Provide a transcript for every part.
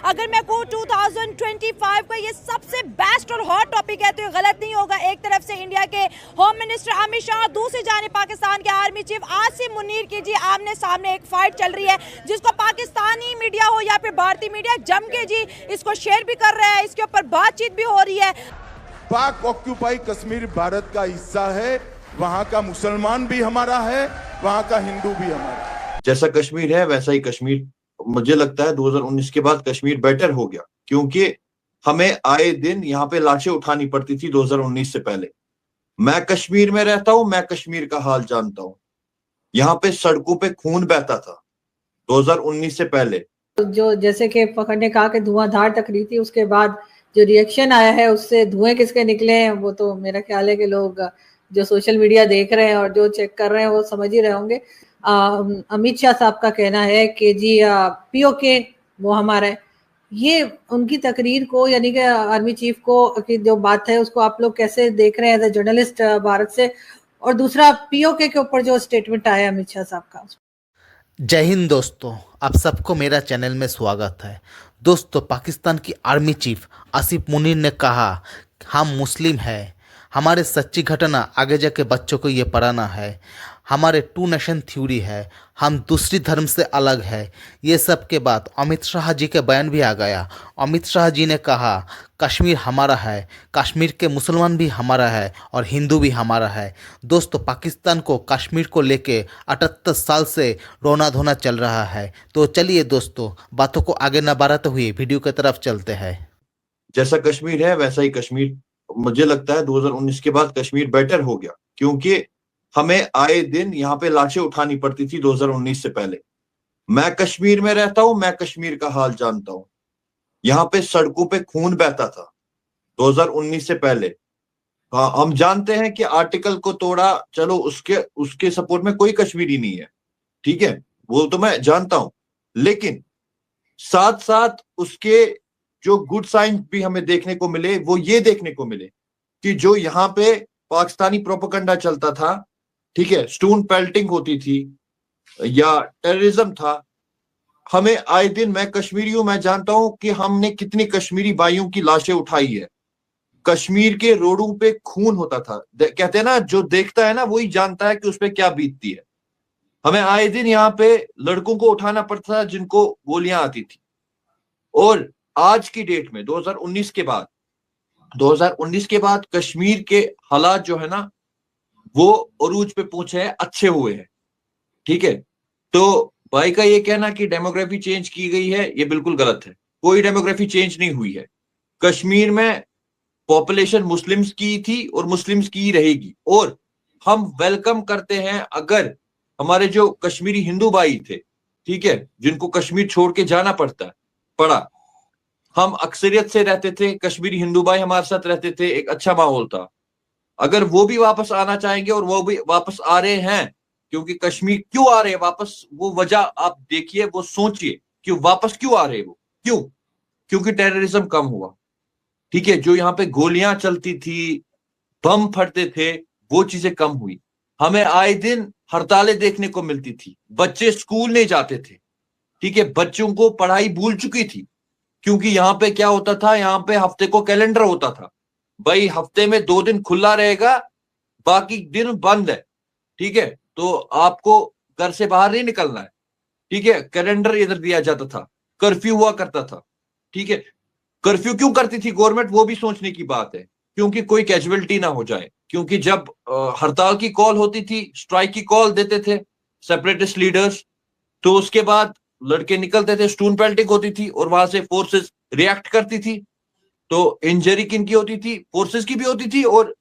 अगर मैं कहूँ 2025 का ये सबसे बेस्ट और हॉट टॉपिक है तो ये गलत नहीं होगा। एक तरफ से इंडिया के होम मिनिस्टर अमित शाह, दूसरी जानिब पाकिस्तान के आर्मी चीफ आसिम मुनीर की जी आमने सामने एक फाइट चल रही है, जिसको पाकिस्तानी मीडिया हो या फिर भारतीय मीडिया जम के जी इसको शेयर भी कर रहा है, इसके ऊपर बातचीत भी हो रही है। पाक ऑक्यूपाई कश्मीर भारत का हिस्सा है, वहां का मुसलमान भी हमारा है, वहां का हिंदू भी हमारा है। जैसा कश्मीर है वैसा ही कश्मीर, मुझे लगता है 2019 के बाद कश्मीर बेटर हो गया, क्योंकि हमें आए दिन यहाँ पे लाशें उठानी पड़ती थी 2019 से पहले। मैं कश्मीर में रहता हूँ, मैं कश्मीर का हाल जानता हूँ। यहाँ पे सड़कों पे खून बहता था 2019 से पहले। जो जैसे कि फखर ने कहा कि धुआंधार तकरीर थी, उसके बाद जो रिएक्शन आया है उससे धुएं किसके निकले हैं वो तो मेरा ख्याल है कि लोग जो सोशल मीडिया देख रहे हैं और जो चेक कर रहे हैं वो समझ ही रहे होंगे। अमित शाह साहब का कहना है कि जी पीओके वो हमारा है। ये उनकी तकरीर को, यानी कि आर्मी चीफ को की जो बात है उसको आप लोग कैसे देख रहे हैं एज ए जर्नलिस्ट भारत से? और दूसरा पीओके के ऊपर जो स्टेटमेंट आया अमित शाह साहब का। जय हिंद दोस्तों, आप सबको मेरा चैनल में स्वागत है। दोस्तों, पाकिस्तान की आर्मी चीफ आसिम मुनीर ने कहा हम मुस्लिम हैं, हमारे सच्ची घटना आगे जाके बच्चों को ये पढ़ाना है, हमारे टू नेशन थ्योरी है, हम दूसरी धर्म से अलग है। ये सब के बाद अमित शाह जी के बयान भी आ गया। अमित शाह जी ने कहा कश्मीर हमारा है, कश्मीर के मुसलमान भी हमारा है और हिंदू भी हमारा है। दोस्तों, पाकिस्तान को कश्मीर को लेके 78 साल से रोना धोना चल रहा है। तो चलिए दोस्तों, बातों को आगे न बढ़ाते हुए वीडियो की तरफ चलते हैं। जैसा कश्मीर है वैसा ही कश्मीर, मुझे लगता है 2019 के बाद कश्मीर बेटर हो गया, क्योंकि हमें आए दिन यहाँ पे लाशें उठानी पड़ती थी 2019 से पहले। मैं कश्मीर में रहता हूँ, मैं कश्मीर का हाल जानता हूँ। यहाँ पे सड़कों पे खून बहता था 2019 से पहले। हाँ, हम जानते हैं कि आर्टिकल को तोड़ा, चलो उसके सपोर्ट में कोई कश्मीरी नहीं है, ठीक है, वो तो मैं जानता हूं, लेकिन साथ साथ उसके जो गुड साइन भी हमें देखने को मिले वो ये देखने को मिले कि जो यहाँ पे पाकिस्तानी प्रोपेगेंडा चलता था, ठीक है, स्टोन पेल्टिंग होती थी या टेररिज्म था, हमें आए दिन, मैं कश्मीरी हूं, मैं जानता हूं कि हमने कितनी कश्मीरी भाइयों की लाशें उठाई है। कश्मीर के रोडों पे खून होता था। कहते हैं ना, जो देखता है ना वही जानता है कि उस पे क्या बीतती है। हमें आए दिन यहाँ पे लड़कों को उठाना पड़ता था जिनको गोलियां आती थी। और आज की डेट में 2019 के बाद कश्मीर के हालात जो है ना वो अरूज पे पहुंचे हैं, अच्छे हुए हैं, ठीक है। तो भाई का ये कहना कि डेमोग्राफी चेंज की गई है, ये बिल्कुल गलत है। कोई डेमोग्राफी चेंज नहीं हुई है। कश्मीर में पॉपुलेशन मुस्लिम्स की थी और मुस्लिम्स की रहेगी, और हम वेलकम करते हैं अगर हमारे जो कश्मीरी हिंदू भाई थे, ठीक है, जिनको कश्मीर छोड़ के जाना पड़ा, हम अक्सरियत से रहते थे, कश्मीरी हिंदू भाई हमारे साथ रहते थे, एक अच्छा माहौल था। अगर वो भी वापस आना चाहेंगे, और वो भी वापस आ रहे हैं, क्योंकि कश्मीर क्यों आ रहे हैं वापस, वो वजह आप देखिए, वो सोचिए कि वापस क्यों आ रहे हैं वो, क्यों? क्योंकि टेररिज्म कम हुआ, ठीक है। जो यहाँ पे गोलियां चलती थी, बम फटते थे, वो चीजें कम हुई। हमें आए दिन हड़तालें देखने को मिलती थी, बच्चे स्कूल नहीं जाते थे, ठीक है, बच्चों को पढ़ाई भूल चुकी थी, क्योंकि यहाँ पे क्या होता था, यहाँ पे हफ्ते को कैलेंडर होता था, भाई हफ्ते में 2 दिन खुला रहेगा, बाकी दिन बंद है, ठीक है, तो आपको घर से बाहर नहीं निकलना है, ठीक है। कैलेंडर इधर दिया जाता था, कर्फ्यू हुआ करता था, ठीक है। कर्फ्यू क्यों करती थी गवर्नमेंट, वो भी सोचने की बात है, क्योंकि कोई कैजुअलिटी ना हो जाए। क्योंकि जब हड़ताल की कॉल होती थी, स्ट्राइक की कॉल देते थे सेपरेटिस्ट लीडर्स, तो उसके बाद लड़के निकलते थे, स्टोन पेल्टिंग होती थी और वहां से फोर्सेस रिएक्ट करती थी, तो इंजरी किनकी होती थी? फोर्सेस की भी होती थी और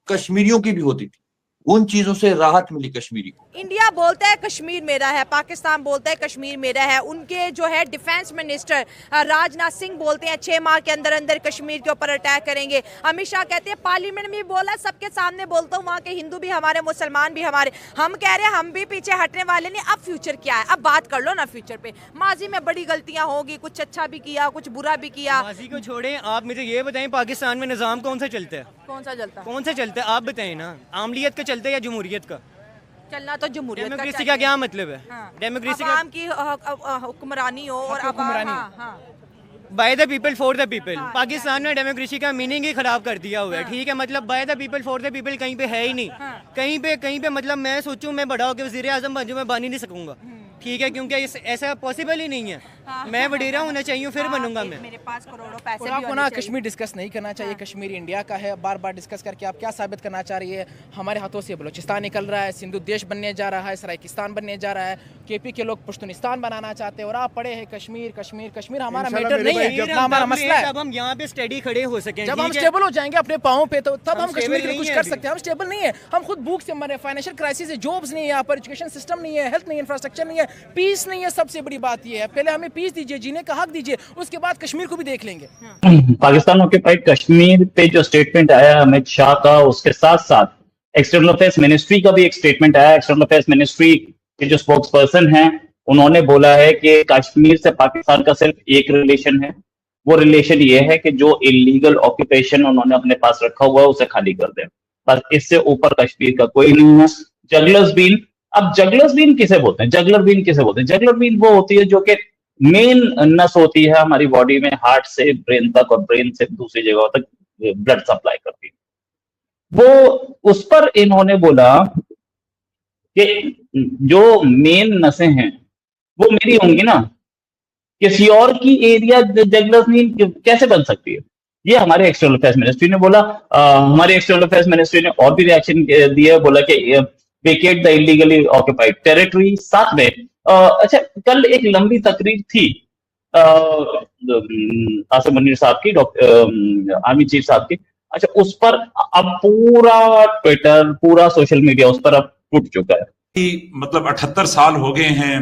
कश्मीरियों की भी होती थी। उन चीजों से राहत मिली कश्मीरी को। इंडिया बोलता है कश्मीर मेरा है, पाकिस्तान बोलता है कश्मीर मेरा है। उनके जो है डिफेंस मिनिस्टर राजनाथ सिंह बोलते हैं 6 माह के अंदर अंदर कश्मीर के ऊपर अटैक करेंगे। अमित शाह कहते हैं पार्लियामेंट में बोला, सबके सामने बोलता हूँ, वहाँ के हिंदू भी हमारे, मुसलमान भी हमारे। हम कह रहे हैं हम भी पीछे हटने वाले नहीं। अब फ्यूचर क्या है, अब बात कर लो ना फ्यूचर पे। माजी में बड़ी गलतियां होगी, कुछ अच्छा भी किया, कुछ बुरा भी किया। माजी को छोड़ें, आप मुझे ये बताएं पाकिस्तान में निज़ाम कौन सा चलता है? कौन सा चलता है? कौन सा चलता है आप बताएं ना। आमलियत का चलता है या जमहूरियत का? चलना तो जमहूरियत का डेमोक्रेसी का क्या मतलब है? हाँ। डेमोक्रेसी आवाम की हुक्मरानी हो और हुक्मरानी। हाँ, हाँ। By the people for the people. Pakistan में डेमोक्रेसी का मीनिंग ही खराब कर दिया हुआ है। ठीक है, मतलब by the people for the people कहीं पे है ही नहीं। कहीं पे मतलब मैं सोचूं मैं बड़ा होकर वज़ीर आज़म बन जाऊं, मैं बन ही नहीं सकूंगा। ठीक है, क्योंकि ऐसा पॉसिबल ही नहीं है। मैं वडीरा होना चाहिए फिर बनूंगा मैं। मेरे पास करोड़ों पैसे भी आपको होने ना चाहिए। कश्मीर डिस्कस नहीं करना चाहिए। कश्मीर इंडिया का है। बार बार डिस्कस करके आप क्या साबित करना चाह रही है? हमारे हाथों से बलूचिस्तान निकल रहा है, सिंधु देश बनने जा रहा है, सरायकिस्तान बनने जा रहा है, केपी के लोग पश्तूनिस्तान बनाना चाहते हैं और आप पढ़े हैं कश्मीर कश्मीर कश्मीर। हमारा मैटर नहीं है, ना हमारा मसला है। अब हम यहाँ पे स्टडी खड़े हो सके, जब हम स्टेबल हो जाएंगे अपने पाँव पे तो तब हम stable कश्मीर के लिए नहीं कुछ है कर अभी। सकते हैं। हम स्टेबल नहीं है, हम खुद भूख से मरे, फाइनेंशियल क्राइसिस है, जॉब्स नहीं है यहाँ पर, एजुकेशन सिस्टम नहीं है, हेल्थ नहीं है, इंफ्रास्ट्रक्चर नहीं है, पीस नहीं है। सबसे बड़ी बात ये है, पहले हमें पीस दीजिए, जीने का हक दीजिए, उसके बाद कश्मीर को भी देख लेंगे। पाकिस्तान ऑक्यूपाइड कश्मीर पे जो स्टेटमेंट आया अमित शाह का, उसके साथ साथ एक्सटर्नल अफेयर्स मिनिस्ट्री का भी एक स्टेटमेंट आया। एक्सटर्नल अफेयर्स मिनिस्ट्री के जो स्पोक्स पर्सन हैं उन्होंने बोला है कि कश्मीर से पाकिस्तान का सिर्फ एक रिलेशन है। वो रिलेशन ये है कि जो इलीगल ऑक्यूपेशन उन्होंने अपने पास रखा हुआ है उसे खाली कर दें, बस इससे ऊपर कश्मीर का कोई नहीं है। जगलर्स बीन, अब जगलर्स बीन किसे बोलते हैं? जगलर बीन किसे बोलते हैं? जगलर बीन वो होती है जो कि मेन नस होती है हमारी बॉडी में, हार्ट से ब्रेन तक और ब्रेन से दूसरी जगहों तक ब्लड सप्लाई करती है। वो उस पर इन्होंने बोला कि जो मेन नसें हैं वो मेरी होंगी ना, किसी और की एरिया जगलर्स बीन कैसे बन सकती है? ये हमारे एक्सटर्नल अफेयर्स मिनिस्ट्री ने बोला। हमारे एक्सटर्नल अफेयर्स मिनिस्ट्री ने और भी रिएक्शन दिया, बोला कि vacate the illegally occupied territory. साथ में अच्छा, कल एक लंबी तकरीर थी आसिम मुनीर साहब की, आर्मी चीफ साहब की। अच्छा, उस पर अब पूरा ट्विटर, पूरा सोशल मीडिया उस पर अब टूट चुका है। मतलब 78 साल हो गए हैं।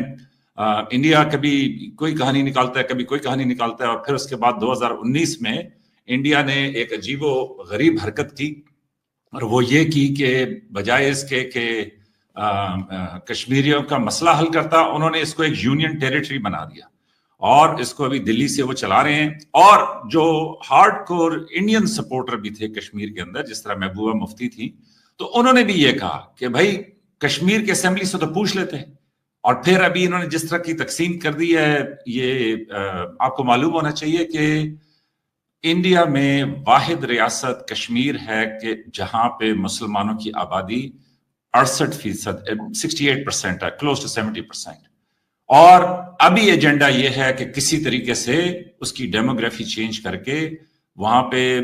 इंडिया कभी कोई कहानी निकालता है, कभी कोई कहानी निकालता है, और फिर उसके बाद 2019 में इंडिया ने एक अजीबो गरीब हरकत की, और वो ये की कि बजाय इसके कि कश्मीरियों का मसला हल करता, उन्होंने इसको एक यूनियन टेरिटरी बना दिया, और इसको अभी दिल्ली से वो चला रहे हैं। और जो हार्डकोर इंडियन सपोर्टर भी थे कश्मीर के अंदर, जिस तरह महबूबा मुफ्ती थी, तो उन्होंने भी ये कहा कि भाई कश्मीर के असेंबली से तो पूछ लेते हैं। और फिर अभी इन्होंने जिस तरह की तकसीम कर दी है, ये आपको मालूम होना चाहिए कि इंडिया में वाहिद रियासत कश्मीर है कि जहां पे मुसलमानों की आबादी 68%, 68% है, क्लोज टू 70%। और अभी एजेंडा ये है कि किसी तरीके से उसकी डेमोग्राफी चेंज करके वहां पे,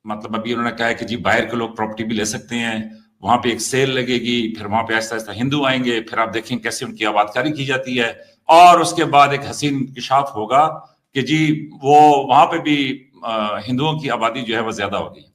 मतलब अभी उन्होंने कहा है कि जी बाहर के लोग प्रॉपर्टी भी ले सकते हैं, वहां पे एक सेल लगेगी, फिर वहां पे ऐसा ऐसा हिंदू आएंगे, फिर आप देखें कैसे उनकी आबादकारी की जाती है, और उसके बाद एक हसीन इंकशाफ होगा कि जी वो वहां पे भी हिंदुओं की आबादी जो है वो ज्यादा होगी।